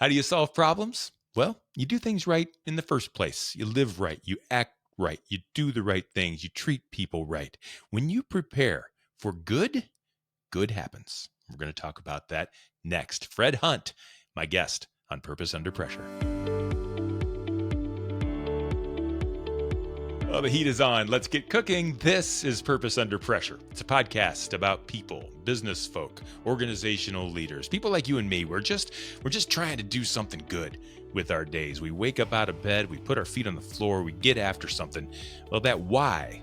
How do you solve problems? Well, you do things right in the first place. You live right, you act right, you do the right things, you treat people right. When you prepare for good, good happens. We're going to talk about that next. Fred Hunt, my guest on Purpose Under Pressure. Oh, the heat is on. Let's get cooking. This is Purpose Under Pressure. It's a podcast about people, business folk, organizational leaders, people like you and me. We're just trying to do something good with our days. We wake up out of bed, we put our feet on the floor, we get after something. Well, that why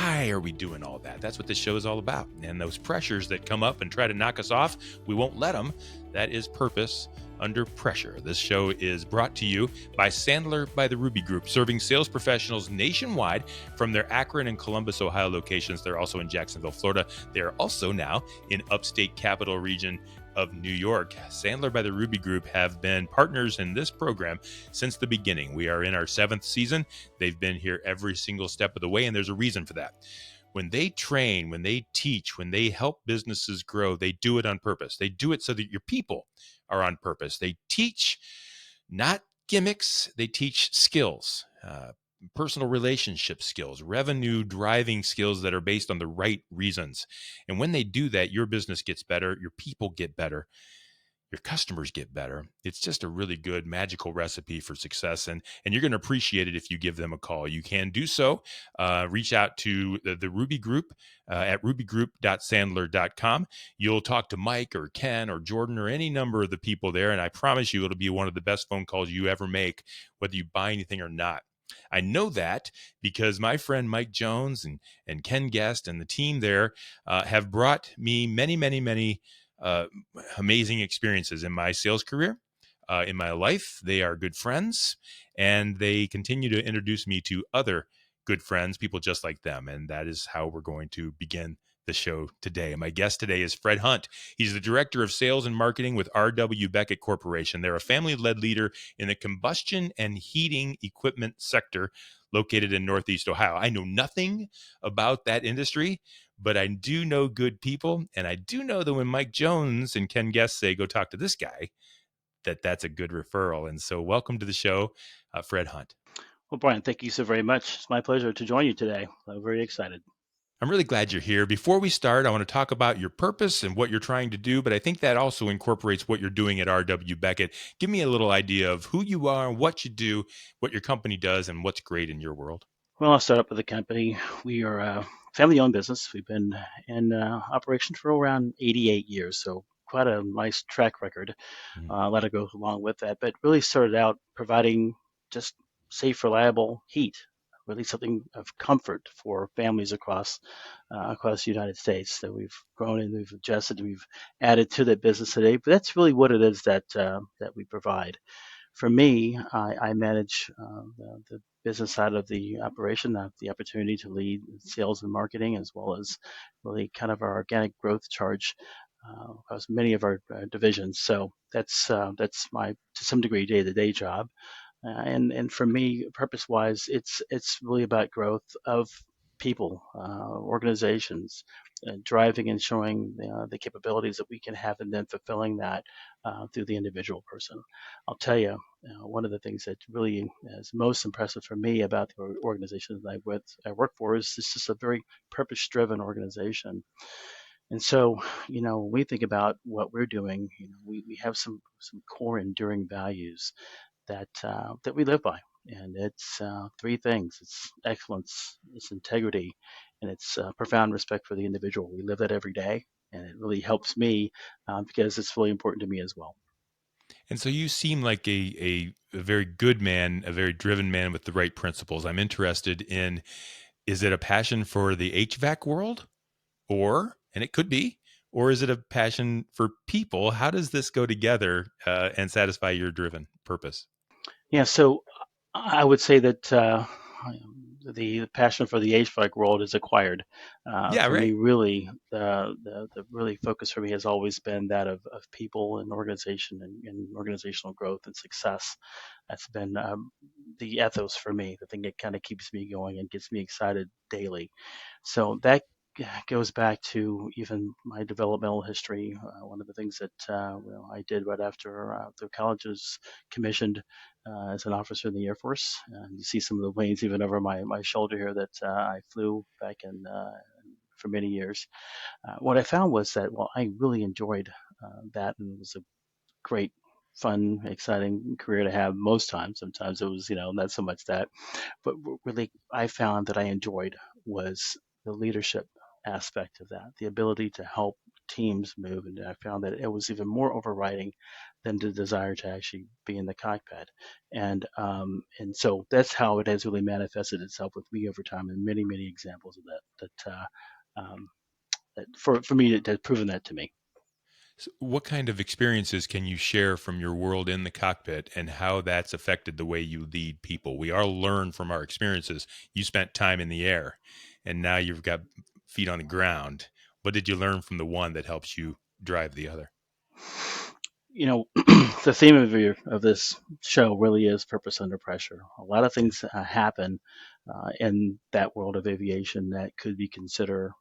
are we doing all that? That's what this show is all about. And those pressures that come up and try to knock us off, we won't let them. That is Purpose Under Pressure. This show is brought to you by Sandler by the Ruby Group, serving sales professionals nationwide from their Akron and Columbus, Ohio locations. They're also in Jacksonville, Florida. They are also now in upstate capital region of New York. Sandler by the Ruby Group have been partners in this program since the beginning. We are in our 7th season. They've been here every single step of the way, and there's a reason for that. When they train, when they teach, when they help businesses grow, they do it on purpose. They do it so that your people are on purpose. They teach not gimmicks, they teach skills, personal relationship skills, revenue driving skills that are based on the right reasons. And when they do that, your business gets better, your people get better, your customers get better. It's just a really good magical recipe for success. And you're going to appreciate it if you give them a call. You can do so. Reach out to the Ruby Group at rubygroup.sandler.com. You'll talk to Mike or Ken or Jordan or any number of the people there. And I promise you, it'll be one of the best phone calls you ever make, whether you buy anything or not. I know that because my friend Mike Jones and Ken Guest and the team there have brought me many uh, amazing experiences in my sales career, in my life. They are good friends, and they continue to introduce me to other good friends, people just like them. And that is how we're going to begin the show today. My guest today is Fred Hunt. He's the director of sales and marketing with R.W. Beckett Corporation. They're a family-led leader in the combustion and heating equipment sector located in Northeast Ohio. I know nothing about that industry, but I do know good people. And I do know that when Mike Jones and Ken Guest say, go talk to this guy, that's a good referral. And so welcome to the show, Fred Hunt. Well, Brian, thank you so very much. It's my pleasure to join you today. I'm very excited. I'm really glad you're here. Before we start, I want to talk about your purpose and what you're trying to do, but I think that also incorporates what you're doing at R.W. Beckett. Give me a little idea of who you are, what you do, what your company does, and what's great in your world. Well, I'll start up with the company. We are a family-owned business. We've been in operation for around 88 years, so quite a nice track record. Mm. A lot to go along with that, but really started out providing just safe, reliable heat, really something of comfort for families across the United States. That we've grown and we've adjusted and we've added to that business today. But that's really what it is that we provide. For me, I manage the business side of the operation. I have the opportunity to lead sales and marketing as well as really kind of our organic growth charge across many of our divisions. So that's my to some degree day-to-day job. And for me, purpose-wise, it's really about growth of people, organizations, driving and showing the capabilities that we can have, and then fulfilling that through the individual person. I'll tell you, one of the things that really is most impressive for me about the organization that I work for is this is a very purpose-driven organization. And so, when we think about what we're doing, we have some core enduring values that we live by, and it's three things: it's excellence, it's integrity, and it's profound respect for the individual. We live that every day, and it really helps me because it's really important to me as well. And so you seem like a very good man, a very driven man with the right principles. I'm interested in, is it a passion for the HVAC world? Or, and it could be, or is it a passion for people? How does this go together and satisfy your driven purpose? Yeah, so I would say that the passion for the HVAC world is acquired. Yeah, For me, right. really, the really focus for me has always been that of people and organization and organizational growth and success. That's been the ethos for me, the thing that kind of keeps me going and gets me excited daily. So that goes back to even my developmental history. One of the things that I did right after the college was commissioned as an officer in the Air Force. You see some of the planes even over my shoulder here that I flew back in for many years. What I found was that, well, I really enjoyed that, and it was a great, fun, exciting career to have most times. Sometimes it was, not so much that. But really, I found that I enjoyed was the leadership aspect of that, the ability to help teams move. And I found that it was even more overriding than the desire to actually be in the cockpit. And so that's how it has really manifested itself with me over time, and many, many examples of that for me, it has proven that to me. So what kind of experiences can you share from your world in the cockpit and how that's affected the way you lead people? We all learn from our experiences. You spent time in the air and now you've got feet on the ground. What did you learn from the one that helps you drive the other? The theme of this show really is purpose under pressure. A lot of Yeah. things happen in that world of aviation that could be considered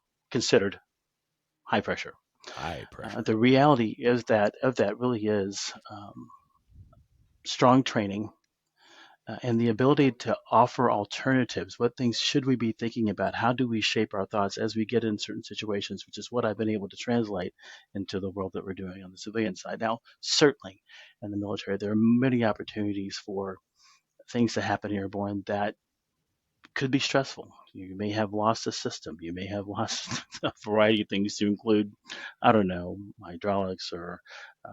high pressure. High pressure. The reality is that of that really is strong training and the ability to offer alternatives. What things should we be thinking about? How do we shape our thoughts as we get in certain situations, which is what I've been able to translate into the world that we're doing on the civilian side. Now, certainly in the military, there are many opportunities for things to happen airborne that could be stressful. You may have lost a system. You may have lost a variety of things to include, I don't know, hydraulics or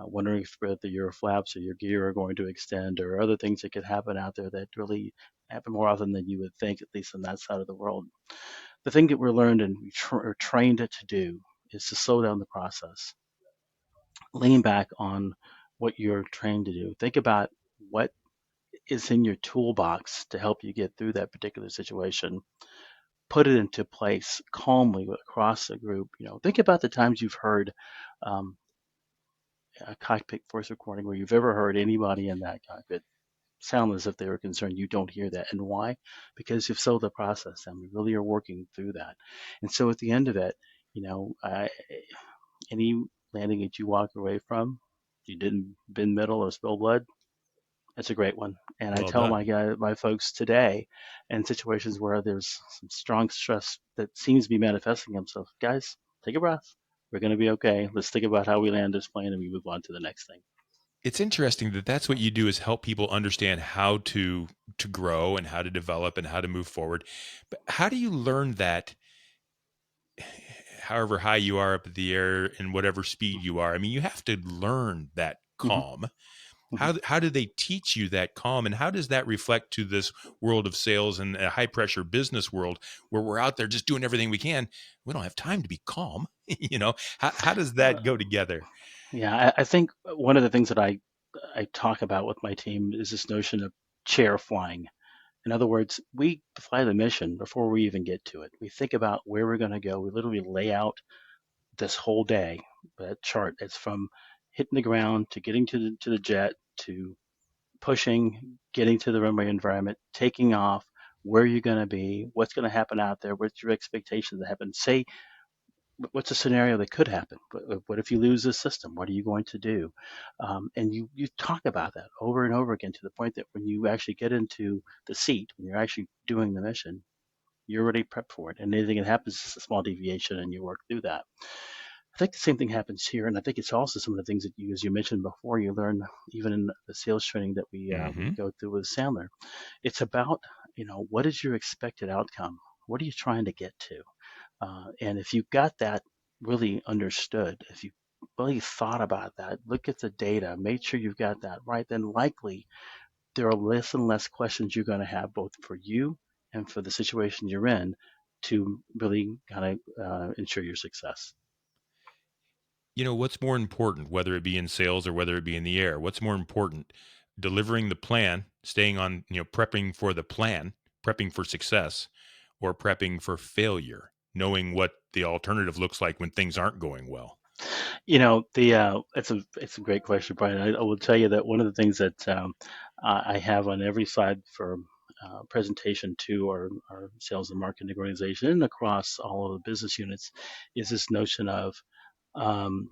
wondering if your flaps or your gear are going to extend or other things that could happen out there that really happen more often than you would think, at least on that side of the world. The thing that we're learned and are trained to do is to slow down the process, lean back on what you're trained to do. Think about what is in your toolbox to help you get through that particular situation, put it into place calmly across the group. Think about the times you've heard um, a cockpit voice recording where you've ever heard anybody in that cockpit sound as if they were concerned. You don't hear that. And why? Because you've slowed the process and we really are working through that. And so at the end of it, you know, I, any landing that you walk away from, you didn't bend middle or spill blood, that's a great one. And I Well tell done. my folks today, in situations where there's some strong stress that seems to be manifesting themselves, guys, take a breath. We're going to be okay. Let's think about how we land this plane and we move on to the next thing. It's interesting that that's what you do is help people understand how to grow and how to develop and how to move forward. But how do you learn that however high you are up in the air and whatever speed you are? I mean, you have to learn that Mm-hmm, calm. mm-hmm. How do they teach you that calm, and how does that reflect to this world of sales and a high pressure business world where we're out there just doing everything we can? We don't have time to be calm. How does that go together? Yeah, I think one of the things that I talk about with my team is this notion of chair flying. In other words, we fly the mission before we even get to it. We think about where we're going to go. We literally lay out this whole day, that chart. It's from hitting the ground to getting to the jet to pushing, getting to the runway environment, taking off, where you're going to be, what's going to happen out there, what's your expectation to happen. Say, what's a scenario that could happen? What if you lose the system? What are you going to do? And you talk about that over and over again to the point that when you actually get into the seat, when you're actually doing the mission, you're already prepped for it. And anything that happens is a small deviation, and you work through that. I think the same thing happens here, and I think it's also some of the things that you, as you mentioned before, you learn even in the sales training that we Hmm. go through with Sandler. It's about what is your expected outcome? What are you trying to get to? And if you've got that really understood, if you really thought about that, look at the data, make sure you've got that right, then likely there are less and less questions you're going to have both for you and for the situation you're in to really kind of ensure your success. What's more important, whether it be in sales or whether it be in the air? What's more important, delivering the plan, staying on, prepping for the plan, prepping for success, or prepping for failure, knowing what the alternative looks like when things aren't going well? The it's a great question, Brian. I will tell you that one of the things that I have on every slide for presentation to our sales and marketing organization and across all of the business units is this notion of um,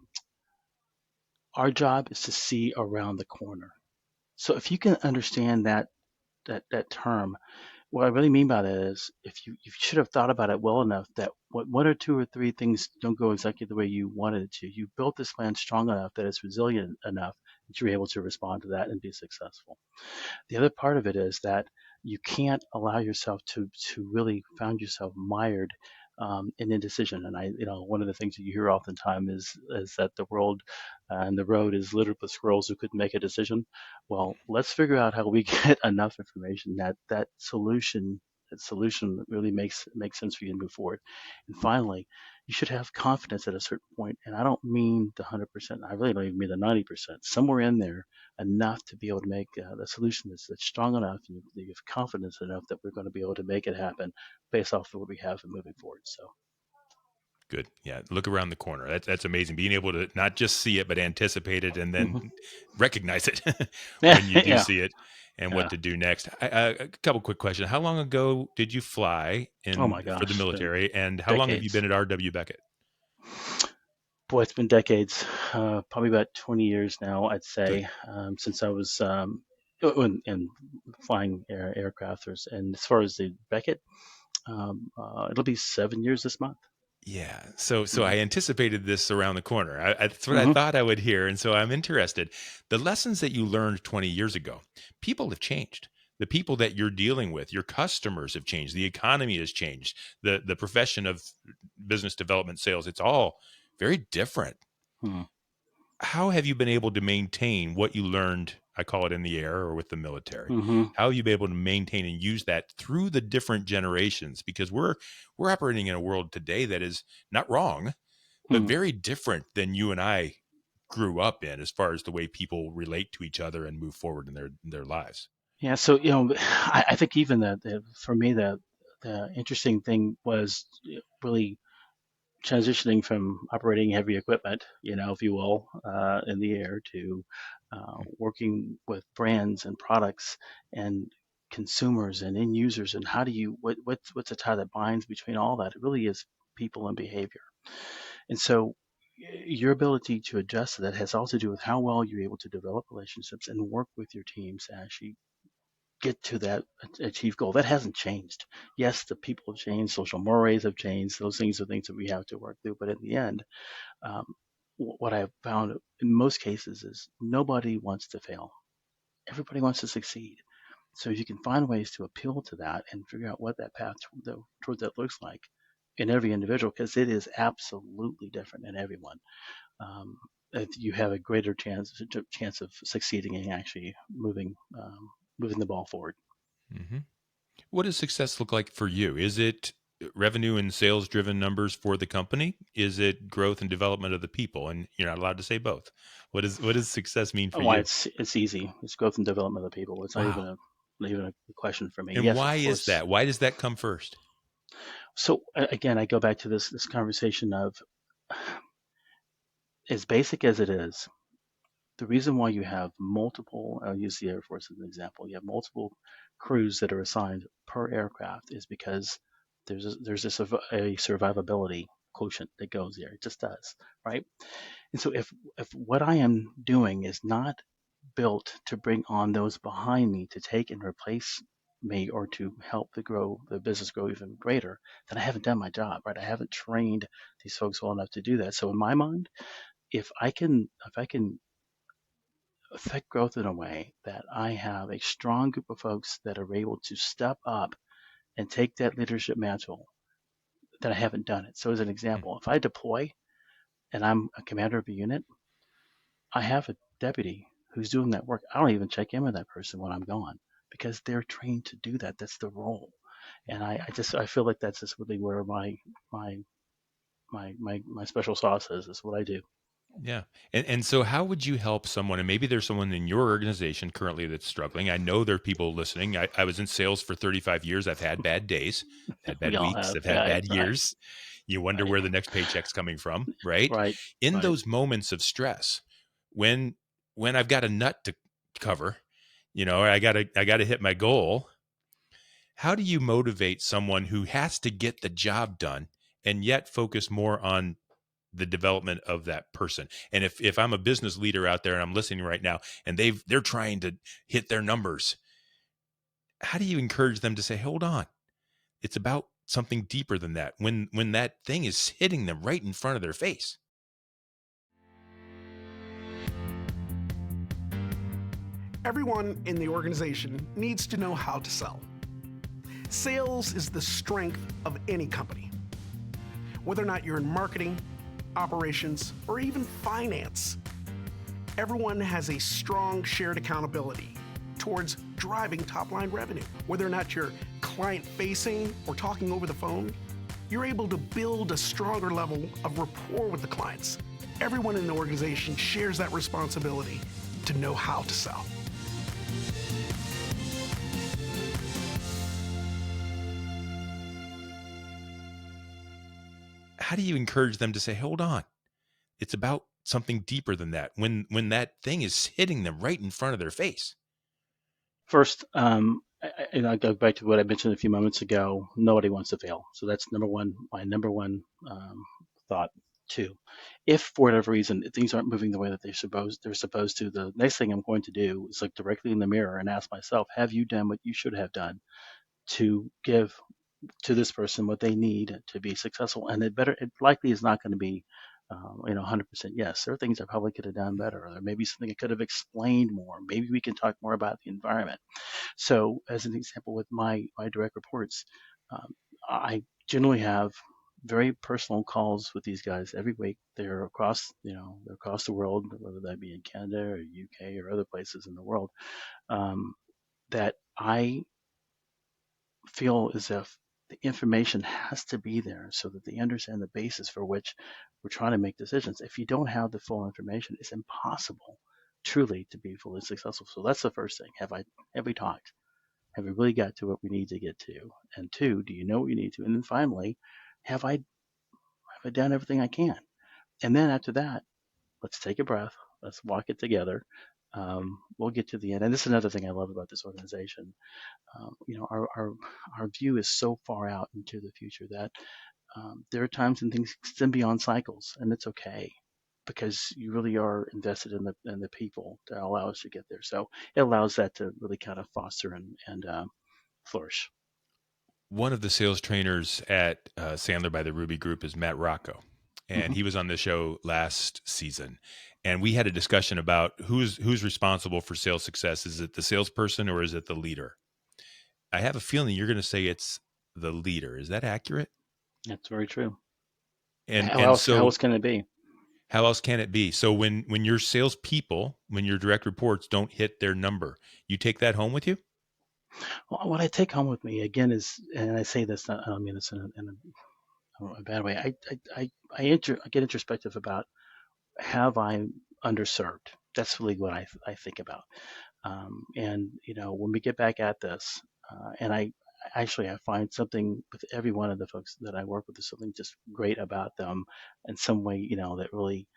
our job is to see around the corner. So if you can understand that term, what I really mean by that is if you should have thought about it well enough that what one or two or three things don't go exactly the way you wanted it to, you built this plan strong enough that it's resilient enough that you're able to respond to that and be successful. The other part of it is that you can't allow yourself to really find yourself mired in indecision. And one of the things that you hear oftentimes is that the world and the road is littered with squirrels who couldn't make a decision. Well, let's figure out how we get enough information that solution really makes sense for you to move forward. And finally, you should have confidence at a certain point. And I don't mean the 100%. I really don't even mean the 90%. Somewhere in there, enough to be able to make the solution that's strong enough, and you have confidence enough that we're going to be able to make it happen based off of what we have and moving forward. So, Good. Yeah. Look around the corner. That's amazing. Being able to not just see it, but anticipate it and then hmm recognize it yeah, when you do yeah, see it and what yeah. to do next. A couple quick questions. How long ago did you fly Oh my in for the gosh, it's been military, and how long have you decades. been at R.W. Beckett? Boy, it's been decades. Probably about 20 years now, I'd Good. say, since I was in flying aircrafters. And as far as the Beckett, it'll be 7 years this month. Yeah. So hmm I anticipated this around the corner. That's what I hmm thought I would hear. And so I'm interested. The lessons that you learned 20 years ago, people have changed. The people that you're dealing with, your customers have changed. The economy has changed. The profession of business development sales, it's all very different. hmm How have you been able to maintain what you learned? I call it in the air or with the military. hmm How have you been able to maintain and use that through the different generations? Because we're operating in a world today that is not wrong, but hmm very different than you and I grew up in as far as the way people relate to each other and move forward in their lives. Yeah, so I think even for me the interesting thing was really transitioning from operating heavy equipment, if you will, in the air to working with brands and products and consumers and end users, and how do you what's the tie that binds between all that? It really is people and behavior, and so your ability to adjust to that has also to do with how well you're able to develop relationships and work with your teams to actually get to that achieve goal. That hasn't changed. Yes, the people have changed, social mores have changed. Those things are things that we have to work through. But in the end, um, what I've found in most cases is nobody wants to fail. Everybody wants to succeed. So if you can find ways to appeal to that and figure out what that path toward that looks like in every individual, because it is absolutely different in everyone, um, you have a greater chance of succeeding and actually moving the ball forward. Hmm. What does success look like for you? Is it revenue and sales driven numbers for the company? Is it growth and development of the people? And you're not allowed to say both. What does success mean for Why you? it's easy. It's growth and development of the people. It's Wow. not even a question for me. And Yes, of why is course. that? Why does that come first? So again, I go back to this conversation of as basic as it is. The reason why you have multiple, I'll use the Air Force as an example. You have multiple crews that are assigned per aircraft is because there's a survivability quotient that goes there. It just does, right? And so if what I am doing is not built to bring on those behind me to take and replace me or to help the business grow even greater, then I haven't done my job, right? I haven't trained these folks well enough to do that. So in my mind, if I can affect growth in a way that I have a strong group of folks that are able to step up and take that leadership mantle, then I haven't done it. So as an Mm. example, if I deploy and I'm a commander of a unit, I have a deputy who's doing that work. I don't even check in with that person when I'm gone because they're trained to do that. That's the role. And I feel like that's just really where my my special sauce is what I do. Yeah. And so how would you help someone, and maybe there's someone in your organization currently that's struggling. I know there are people listening. I was in sales for 35 years. I've had bad days, I've had We bad all weeks, have. I've had Yeah, bad right, years. You wonder right, where the next paycheck's coming from, right? right, In right. those moments of stress, when when I've got a nut to cover, or I gotta hit my goal, How do you motivate someone who has to get the job done and yet focus more on the development of that person? And if I'm a business leader out there and I'm listening right now and they're trying to hit their numbers, how do you encourage them to say, hold on, it's about something deeper than that when that thing is hitting them right in front of their face? Everyone in the organization needs to know how to sell. Sales is the strength of any company. Whether or not you're in marketing, operations, or even finance, everyone has a strong shared accountability towards driving top-line revenue. Whether or not you're client-facing or talking over the phone, you're able to build a stronger level of rapport with the clients. Everyone in the organization shares that responsibility to know how to sell. How do you encourage them to say, hold on, it's about something deeper than that when that thing is hitting them right in front of their face? First, and I go back to what I mentioned a few moments ago. Nobody wants to fail, so that's number one. My number one thought. Two, if for whatever reason things aren't moving the way that they're supposed to, the next thing I'm going to do is look directly in the mirror and ask myself, have you done what you should have done to give to this person what they need to be successful? And it likely is not going to be 100% yes. There are things I probably could have done better, or there may be something I could have explained more. Maybe we can talk more about the environment. So, as an example, with my direct reports, I generally have very personal calls with these guys every week. They're across the world, whether that be in Canada or UK or other places in the world, um, that I feel as if the information has to be there so that they understand the basis for which we're trying to make decisions. If you don't have the full information, it's impossible truly to be fully successful. So that's the first thing. Have we talked? Have we really got to what we need to get to? And two, do you know what you need to? And then finally, have I done everything I can? And then after that, let's take a breath. Let's walk it together. We'll get to the end. And this is another thing I love about this organization. Our view is so far out into the future that there are times when things extend beyond cycles, and it's okay because you really are invested in the people that allow us to get there. So it allows that to really kind of foster and flourish. One of the sales trainers at Sandler by the Ruby Group is Matt Rocco, and Hmm. he was on the show last season. And we had a discussion about who's responsible for sales success. Is it the salesperson or is it the leader? I have a feeling you're going to say it's the leader. Is that accurate? That's very true. And How and else? How so else can it be? how else can it be? So when your salespeople, when your direct reports don't hit their number, you take that home with you? Well, what I take home with me again is, and I say this, I don't mean this in a bad way. I get introspective about, have I underserved? That's really what I think about. And when we get back at this, and I find something with every one of the folks that I work with, is something just great about them in some way, that really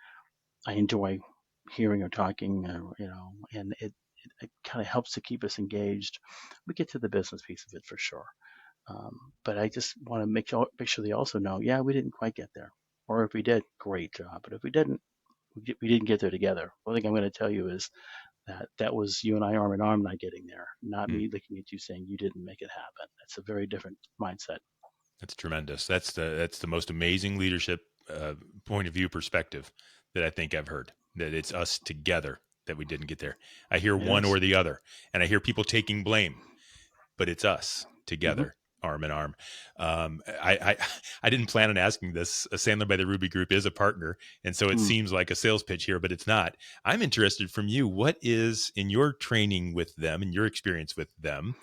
I enjoy hearing or talking, and it kind of helps to keep us engaged. We get to the business piece of it for sure. But I just want to make sure they also know, yeah, we didn't quite get there, or if we did, great job. But if we didn't, we didn't get there together. One thing I'm going to tell you is that was you and I arm in arm not getting there, not Mm, me looking at you saying you didn't make it happen. That's a very different mindset. that's tremendous. That's the most amazing leadership point of view perspective that I think I've heard. That it's us together that we didn't get there. I hear It one is. or the other, and I hear people taking blame, but it's us Mm-hmm. together, arm in arm. I didn't plan on asking this. Sandler by the Ruby Group is a partner, and so it Mm. seems like a sales pitch here, but it's not. I'm interested from you. What is in your training with them, in your experience with them?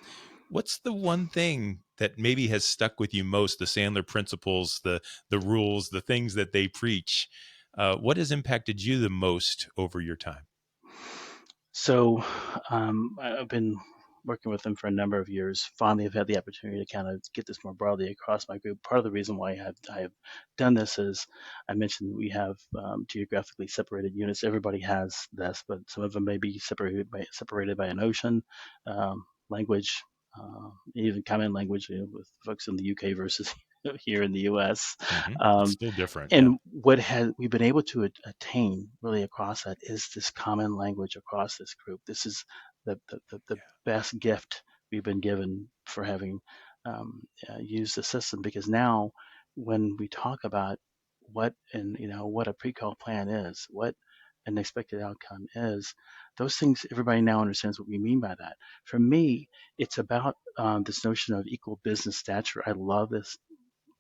What's the one thing that maybe has stuck with you most? The Sandler principles, the rules, the things that they preach. What has impacted you the most over your time? So I've been working with them for a number of years. Finally, I've had the opportunity to kind of get this more broadly across my group. Part of the reason why I have done this is I mentioned we have geographically separated units. Everybody has this, but some of them may be separated by an ocean, language. even common language, with folks in the UK versus here in the US. It's Um, still different. Yeah. and what has we've been able to attain really across that is this common language across this group. This is the best gift we've been given for having used the system, because now when we talk about what a pre-call plan is, what an expected outcome is, those things, everybody now understands what we mean by that. For me, it's about this notion of equal business stature. I love this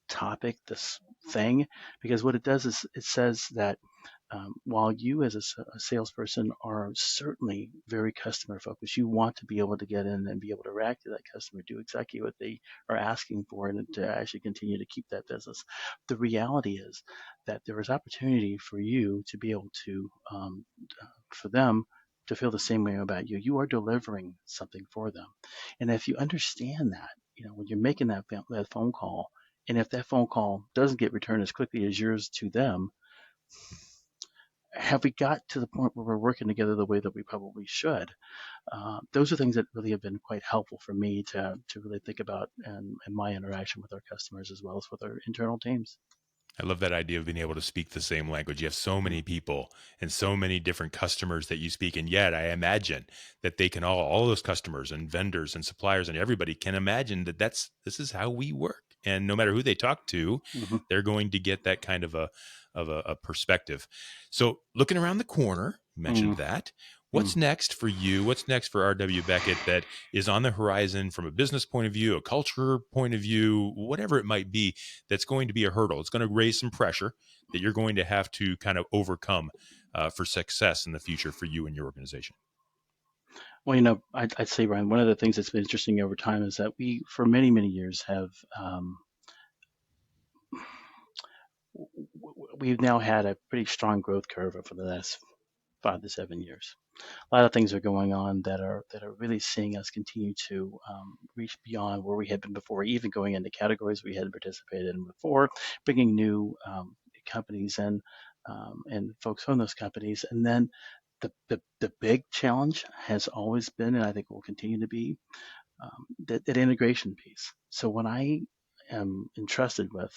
topic, this thing, because what it does is it says that while you as a salesperson are certainly very customer focused, you want to be able to get in and be able to react to that customer, do exactly what they are asking for, and to actually continue to keep that business. The reality is that there is opportunity for you to be able to, for them to feel the same way about you. You are delivering something for them. And if you understand that, when you're making that phone call, and if that phone call doesn't get returned as quickly as yours to them, have we got to the point where we're working together the way that we probably should? Those are things that really have been quite helpful for me to really think about in my interaction with our customers as well as with our internal teams. I love that idea of being able to speak the same language. You have so many people and so many different customers that you speak, and yet I imagine that they can all those customers and vendors and suppliers and everybody can imagine that this is how we work. And no matter who they talk to, Mm-hmm. they're going to get that kind of a perspective. So looking around the corner, you mentioned that. What's Mm-hmm. next for you? What's next for R.W. Beckett that is on the horizon from a business point of view, a culture point of view, whatever it might be, that's going to be a hurdle? It's going to raise some pressure that you're going to have to kind of overcome for success in the future for you and your organization. Well, I'd say, Ryan, one of the things that's been interesting over time is that we, for many, many years, have we've now had a pretty strong growth curve over the last 5 to 7 years. A lot of things are going on that are really seeing us continue to reach beyond where we had been before, even going into categories we hadn't participated in before, bringing new companies in, and folks from those companies. And then the big challenge has always been, and I think will continue to be, that integration piece. So when I am entrusted with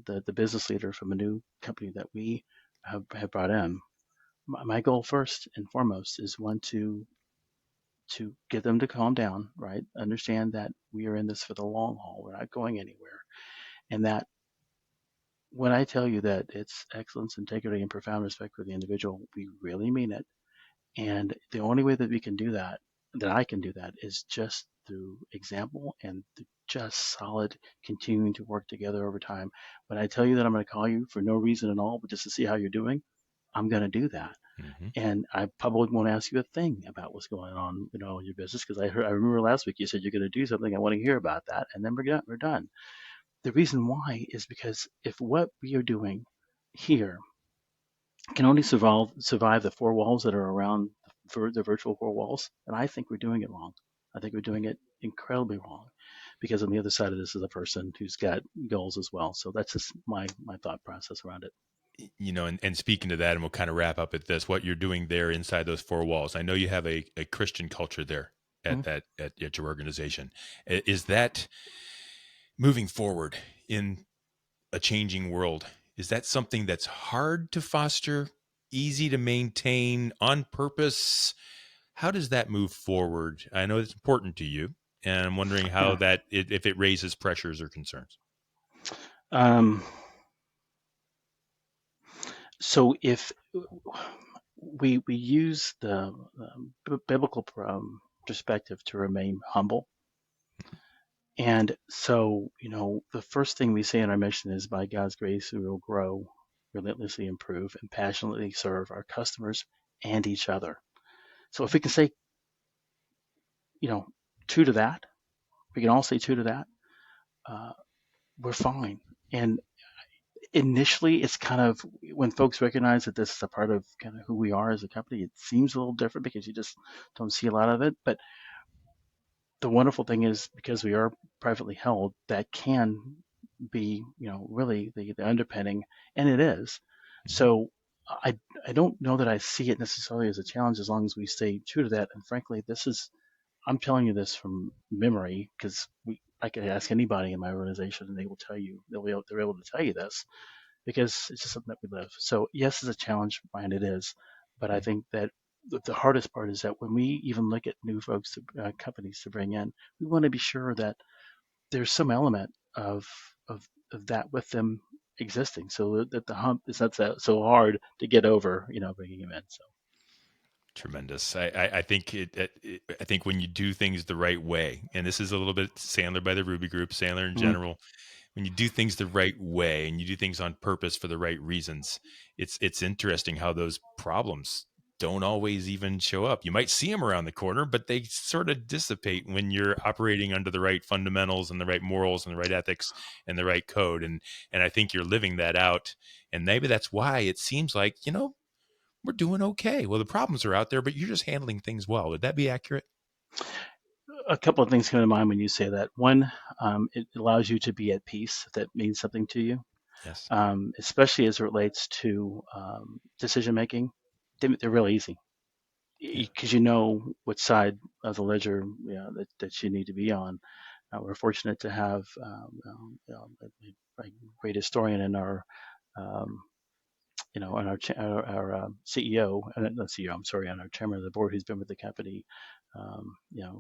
the business leader from a new company that we have brought in, my goal first and foremost is one to get them to calm down, right? Understand that we are in this for the long haul. We're not going anywhere. And that when I tell you that it's excellence, integrity, and profound respect for the individual, we really mean it. And the only way that we can do that, that I can do that, is just through example and through just solid continuing to work together over time. When I tell you that I'm going to call you for no reason at all, but just to see how you're doing, I'm going to do that. Mm-hmm. And I probably won't ask you a thing about what's going on, in your business, because I remember last week you said you're going to do something. I want to hear about that, and then we're done. The reason why is because if what we are doing here can only survive the four walls that are around the virtual four walls, then I think we're doing it wrong. I think we're doing it incredibly wrong, because on the other side of this is a person who's got goals as well. So that's just my thought process around it. And speaking to that, and we'll kind of wrap up at this, what you're doing there inside those four walls. I know you have a Christian culture there Mhm. at your organization. Is that moving forward in a changing world? Is that something that's hard to foster, easy to maintain on purpose? How does that move forward? I know it's important to you, and I'm wondering how Yeah. if it raises pressures or concerns. Um, so if we use the biblical perspective to remain humble. And so, the first thing we say in our mission is, by God's grace, we will grow, relentlessly improve, and passionately serve our customers and each other. So if we can say, true to that, we can all say true to that, uh, we're fine. And initially, it's kind of, when folks recognize that this is a part of kind of who we are as a company, it seems a little different because you just don't see a lot of it. But the wonderful thing is, because we are privately held, that can be, really the underpinning, and it is. Mm-hmm. So I don't know that I see it necessarily as a challenge, as long as we stay true to that. And frankly, this is I'm telling you this from memory because I could ask anybody in my organization and they will tell you, they're able to tell you this because it's just something that we live. So yes, it's a challenge, Brian, it is. But I think that the hardest part is that when we even look at new folks, companies to bring in, we want to be sure that there's some element of of, of that with them existing, so that the hump is not so hard to get over, bringing them in. So Tremendous. I think I think when you do things the right way, and this is a little bit Sandler by the Ruby Group, Sandler in mhm. general, when you do things the right way and you do things on purpose for the right reasons, it's interesting how those problems don't always even show up. You might see them around the corner, but they sort of dissipate when you're operating under the right fundamentals and the right morals and the right ethics and the right code. And I think you're living that out. And maybe that's why it seems like, we're doing okay. Well, the problems are out there, but you're just handling things well. Would that be accurate? A couple of things come to mind when you say that. One, it allows you to be at peace if that means something to you, Yes. especially as it relates to decision making. They're really easy Yeah. because you know which side of the ledger, that you need to be on. We're fortunate to have a great historian in our um, on our CEO, not CEO, I'm sorry, on our chairman of the board, who's been with the company,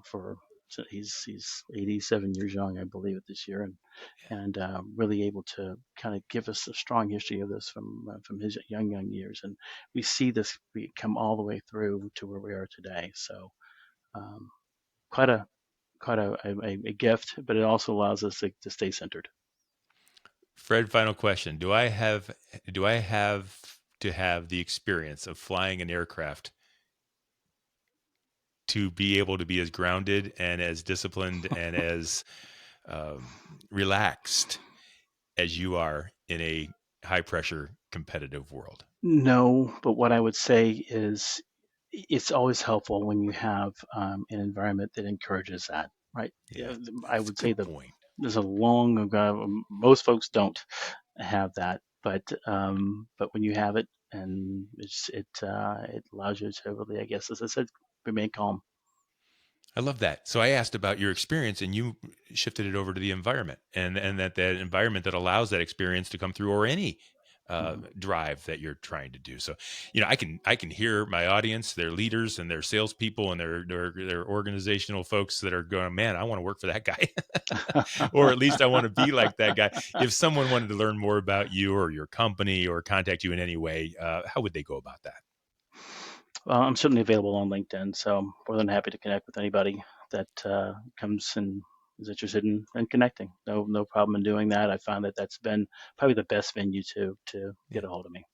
for so he's 87 years young, I believe, it this year, and really able to kind of give us a strong history of this from his young years, and we see this come all the way through to where we are today. So um, quite a a gift, but it also allows us to stay centered. Fred, final question. Do I have to have the experience of flying an aircraft to be able to be as grounded and as disciplined and as um, relaxed as you are in a high pressure competitive world? No, but what I would say is it's always helpful when you have an environment that encourages that, right? Yeah, I that's a would say good that point. there's a long ago, most folks don't have that, but when you have it, and it allows you to really, I guess, as I said, remain calm. I love that. So I asked about your experience, and you shifted it over to the environment, and that environment that allows that experience to come through, or any Mhm. drive that you're trying to do. So, I can hear my audience, their leaders, and their salespeople, and their organizational folks that are going, man, I want to work for that guy, or at least I want to be like that guy. If someone wanted to learn more about you or your company or contact you in any way, how would they go about that? Well, I'm certainly available on LinkedIn, so I'm more than happy to connect with anybody that comes and is interested in connecting. No problem in doing that. I found that that's been probably the best venue to Yeah. get a hold of me.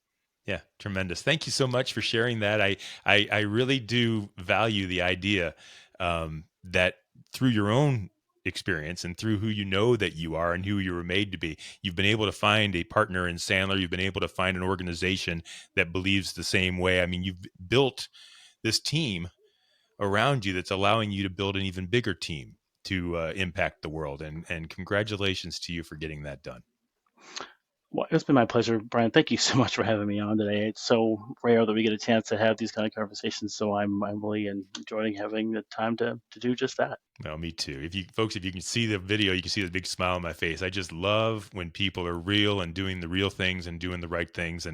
Yeah, tremendous. Thank you so much for sharing that. I really do value the idea that through your own experience and through who you know that you are and who you were made to be, you've been able to find a partner in Sandler. You've been able to find an organization that believes the same way. I mean, you've built this team around you that's allowing you to build an even bigger team to impact the world. And congratulations to you for getting that done. Well, it's been my pleasure, Brian. Thank you so much for having me on today. It's so rare that we get a chance to have these kind of conversations, so I'm really enjoying having the time to do just that. No, me too. If you can see the video, you can see the big smile on my face. I just love when people are real and doing the real things and doing the right things.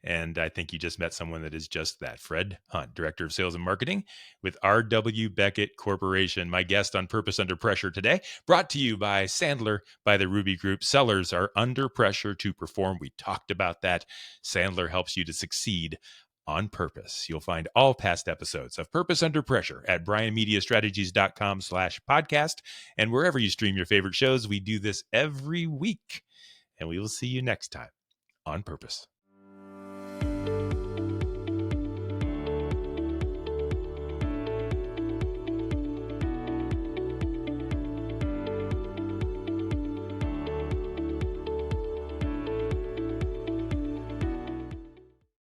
And I think you just met someone that is just that. Fred Hunt, Director of Sales and Marketing with R.W. Beckett Corporation. My guest on Purpose Under Pressure today, brought to you by Sandler by the Ruby Group. Sellers are under pressure to perform. We talked about that. Sandler helps you to succeed on purpose. You'll find all past episodes of Purpose Under Pressure at brianmediastrategies.com/podcast. And wherever you stream your favorite shows, we do this every week. And we will see you next time on Purpose.